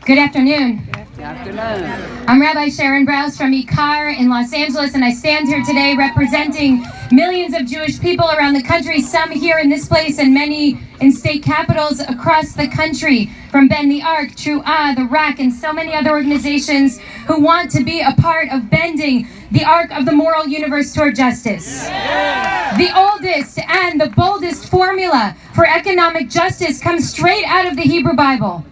Good afternoon. Good afternoon. I'm Rabbi Brous from Ikar in Los Angeles, and I stand here today representing millions of Jewish people around the country, some here in this place and many in state capitals across the country, from Ben the Ark, Tru'ah, the RAC, and so many other organizations who want to be a part of bending the arc of the moral universe toward justice. The oldest and the boldest formula for economic justice comes straight out of the Hebrew Bible.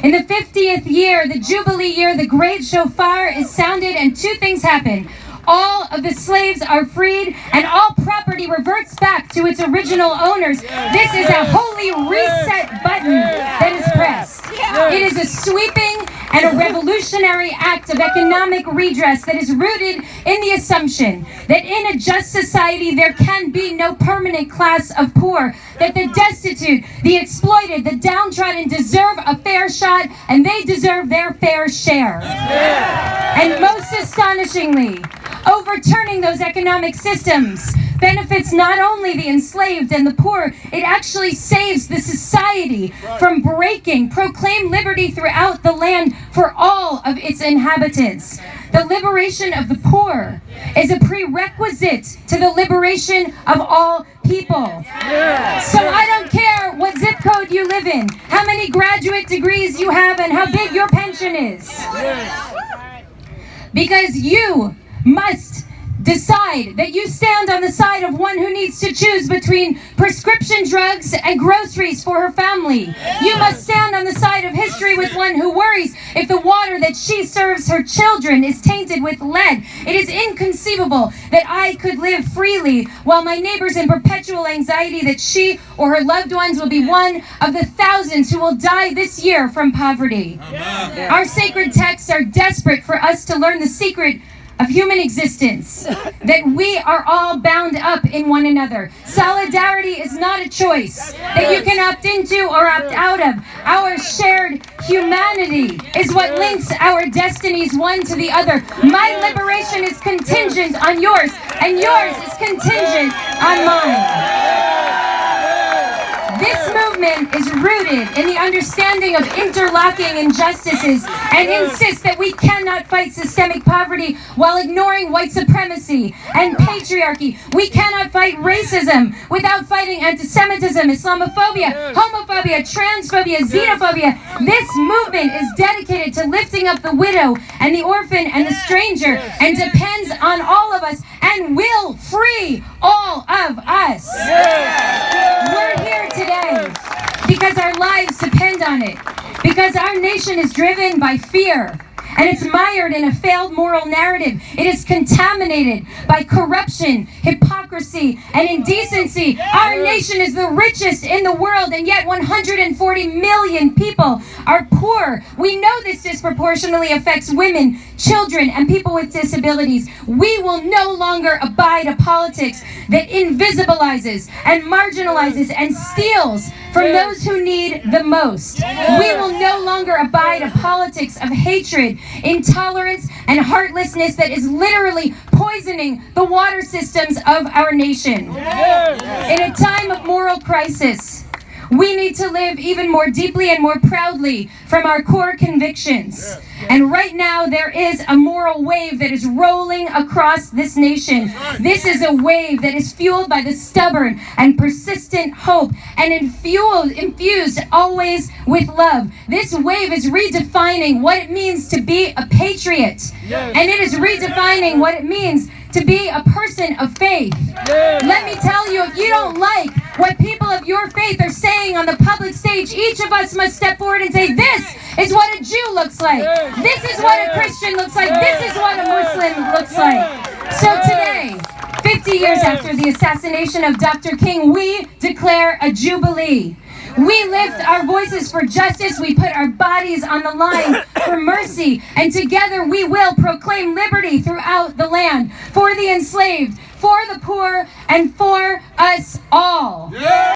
In the 50th year, the Jubilee year, the great shofar is sounded and two things happen. All of the slaves are freed and all property reverts back to its original owners. This is a holy reset button that is pressed. It is a sweeping and a revolutionary act of economic redress that is rooted in the assumption that in a just society there can be no permanent class of poor, that the destitute, the exploited, the downtrodden deserve a fair shot and they deserve their fair share. And most astonishingly, overturning those economic systems benefits not only the enslaved and the poor, it actually saves the society from breaking. Proclaim liberty throughout the land for all of its inhabitants. The liberation of the poor is a prerequisite to the liberation of all people. So I don't care what zip code you live in, how many graduate degrees you have, and how big your pension is. Because you must decide that you stand on the side of one who needs to choose between prescription drugs and groceries for her family. You must stand on the side of history with one who worries if the water that she serves her children is tainted with lead. It is inconceivable that I could live freely while my neighbor's in perpetual anxiety that she or her loved ones will be one of the thousands who will die this year from poverty. Our sacred texts are desperate for us to learn the secret of human existence, that we are all bound up in one another. Solidarity is not a choice that you can opt into or opt out of. Our shared humanity is what links our destinies one to the other. My liberation is contingent on yours, and yours is contingent on mine. This movement is rooted in the understanding of interlocking injustices and insists that we cannot fight systemic poverty while ignoring white supremacy and patriarchy. We cannot fight racism without fighting anti-Semitism, Islamophobia, homophobia, transphobia, xenophobia. This movement is dedicated to lifting up the widow and the orphan and the stranger and depends on all of us and will free all of us. We're here today because our lives depend on it, because our nation is driven by fear, and it's mired in a failed moral narrative. It is contaminated by corruption, hypocrisy, and indecency. Our nation is the richest in the world, and yet 140 million people are poor. We know this disproportionately affects women, children, and people with disabilities. We will no longer abide a politics that invisibilizes and marginalizes and steals from those who need the most. We will no longer abide a politics of hatred, intolerance, and heartlessness that is literally poisoning the water systems of our nation. In a time of moral crisis, we need to live even more deeply and more proudly from our core convictions. And right now there is a moral wave that is rolling across this nation. This is a wave that is fueled by the stubborn and persistent hope and infused always with love. This wave is redefining what it means to be a patriot. And it is redefining what it means to be a person of faith. Let me tell you, if you don't like what people of your faith are saying on the public stage, each of us must step forward and say, this is what a Jew looks like. This is what a Christian looks like. This is what a Muslim looks like. So today, 50 years after the assassination of Dr. King, we declare a jubilee. We lift our voices for justice. We put our bodies on the line for mercy. And together we will proclaim liberty throughout the land for the enslaved, for the poor, and for us all.